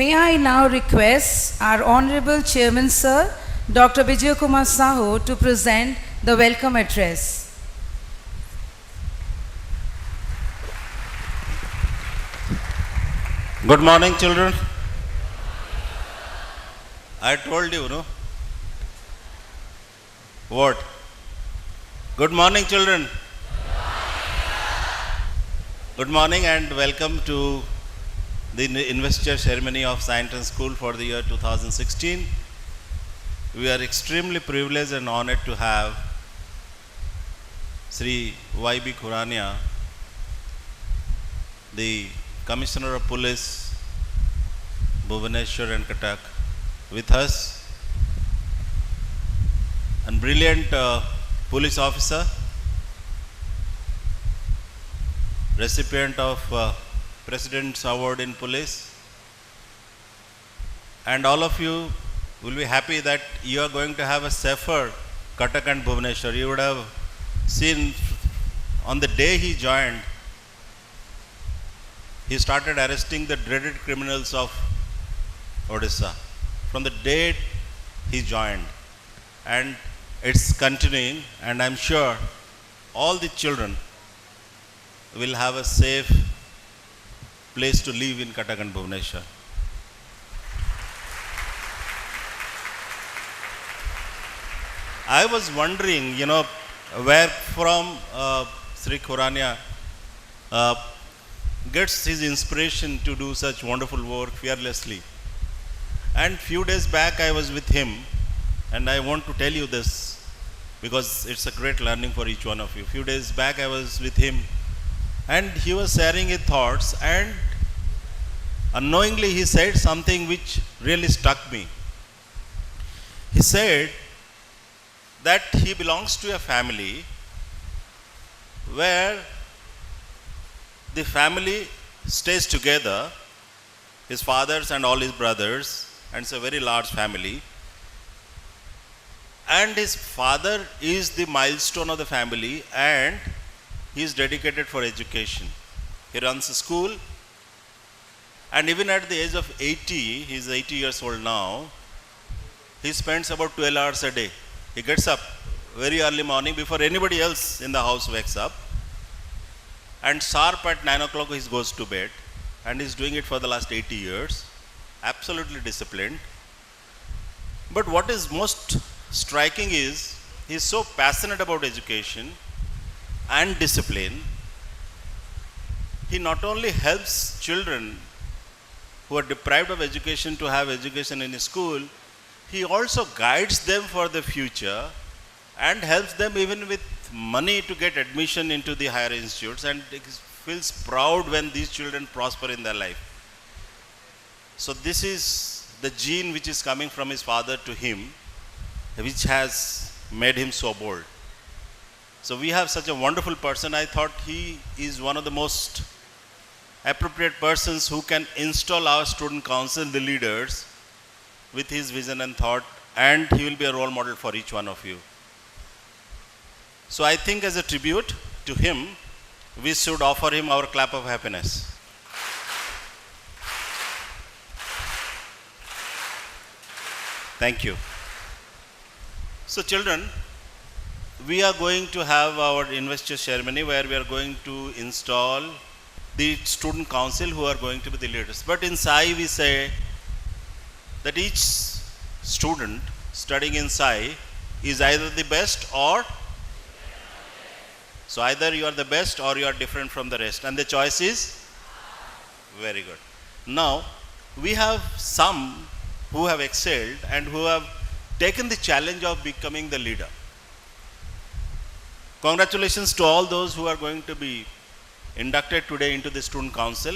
May I now request our Honorable Chairman Sir, Dr. Bijaya Kumar Sahoo, to present the welcome address. Good morning, children. I told you, no? What? Good morning, children. Good morning and welcome to the Investiture Ceremony of SAI International School for the year 2016. We are extremely privileged and honored to have Sri Y.B. Khurania, the Commissioner of Police, Bhubaneswar and Cuttack, with us, and brilliant police officer, recipient of President's Award in Police, and all of you will be happy that you are going to have a safer Cuttack and Bhubaneswar. You would have seen on the day he joined, he started arresting the dreaded criminals of Odisha from the day he joined, and it's continuing, and I'm sure all the children will have a safe place to live in Cuttack and Bhubaneswar. I was wondering, where from Sri Khurania gets his inspiration to do such wonderful work fearlessly. And few days back I was with him, and I want to tell you this because it's a great learning for each one of you. Few days back I was with him and he was sharing his thoughts, and unknowingly he said something which really struck me. He said that he belongs to a family where the family stays together, his fathers and all his brothers, and it's a very large family. And his father is the milestone of the family, and he is dedicated for education. He runs a school, and even at the age of 80, he is 80 years old now, he spends about 12 hours a day. He gets up very early morning before anybody else in the house wakes up, and sharp at 9 o'clock he goes to bed, and he's doing it for the last 80 years, absolutely disciplined. But what is most striking is he's so passionate about education and discipline. He not only helps children who are deprived of education to have education in his school, he also guides them for the future and helps them even with money to get admission into the higher institutes, and feels proud when these children prosper in their life. So this is the gene which is coming from his father to him, which has made him so bold. So we have such a wonderful person. I thought he is one of the most appropriate persons who can install our student council, the leaders, with his vision and thought, and he will be a role model for each one of you. So I think as a tribute to him, we should offer him our clap of happiness. Thank you. So children, we are going to have our Investiture Ceremony where we are going to install the student council who are going to be the leaders. But in SAI we say that each student studying in SAI is either the best or, so either you are the best or you are different from the rest, and the choice is very good. Now we have some who have excelled and who have taken the challenge of becoming the leader. Congratulations to all those who are going to be inducted today into the student council.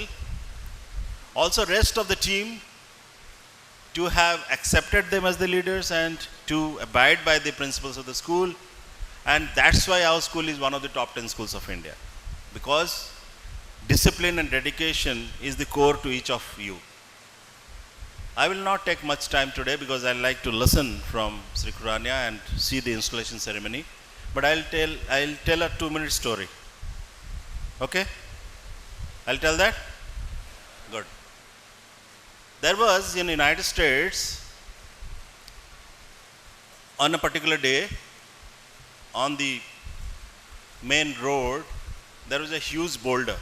Also rest of the team to have accepted them as the leaders and to abide by the principles of the school. And that's why our school is one of the top 10 schools of India, because discipline and dedication is the core to each of you. I will not take much time today because I like to listen from Sri Khurania and see the installation ceremony. But I'll tell a 2-minute story. Okay? I'll tell that? Good. There was in the United States, on a particular day, on the main road, there was a huge boulder.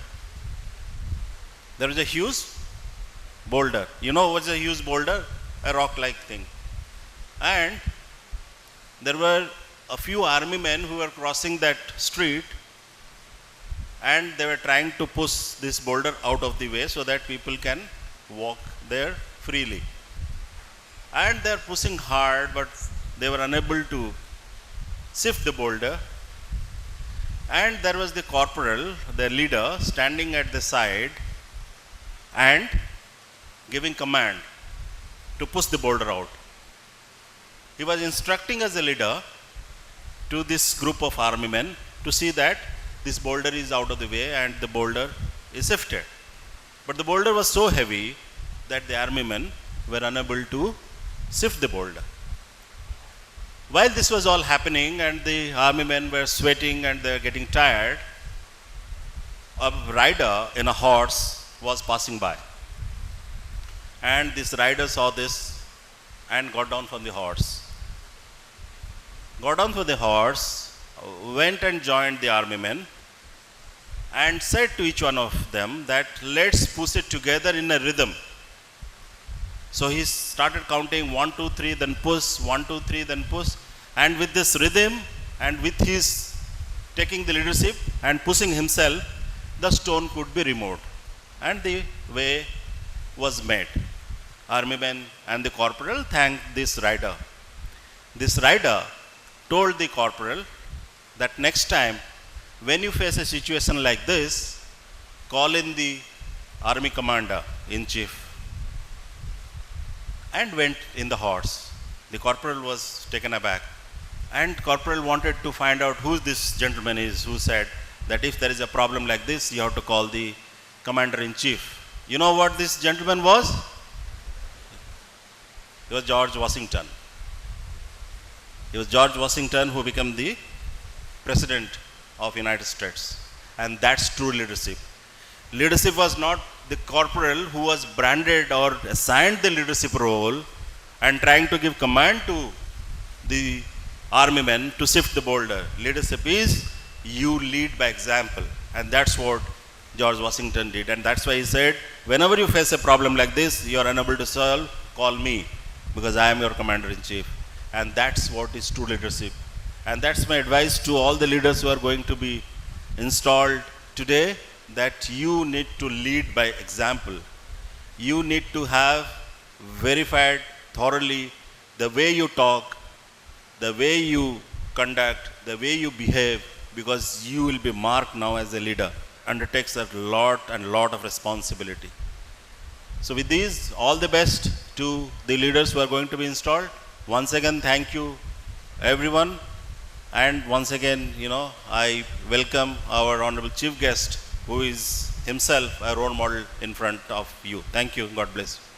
There was a huge boulder. You know what's a huge boulder? A rock-like thing. And there were a few army men who were crossing that street, and they were trying to push this boulder out of the way so that people can walk there freely. And they are pushing hard, but they were unable to shift the boulder. And there was the corporal, the leader, standing at the side and giving command to push the boulder out. He was instructing as a leader to this group of army men to see that this boulder is out of the way and the boulder is shifted. But the boulder was so heavy that the army men were unable to shift the boulder. While this was all happening and the army men were sweating and they were getting tired, a rider in a horse was passing by. And this rider saw this and got down from the horse. Got down from the horse, went and joined the army men and said to each one of them that let's push it together in a rhythm. So he started counting 1, 2, 3, then push, 1, 2, 3, then push. And with this rhythm and with his taking the leadership and pushing himself, the stone could be removed. And the way was made. Army men and the corporal thanked this rider. This rider told the corporal that next time when you face a situation like this, call in the army commander in chief. And went in the horse. The corporal was taken aback. And corporal wanted to find out who this gentleman is who said that if there is a problem like this, you have to call the commander in chief. You know what this gentleman was? He was George Washington. He was George Washington who became the President of United States. And that's true leadership. Leadership was not the corporal who was branded or assigned the leadership role and trying to give command to the army men to shift the boulder. Leadership is you lead by example. And that's what George Washington did. And that's why he said, whenever you face a problem like this, you are unable to solve, call me because I am your commander in chief. And that's what is true leadership. And that's my advice to all the leaders who are going to be installed today, that you need to lead by example. You need to have verified thoroughly the way you talk, the way you conduct, the way you behave, because you will be marked now as a leader. Undertakes a lot of responsibility. So with these, all the best to the leaders who are going to be installed. Once again, thank you everyone. And once again, I welcome our honorable chief guest, who is himself a role model in front of you. Thank you. God bless you.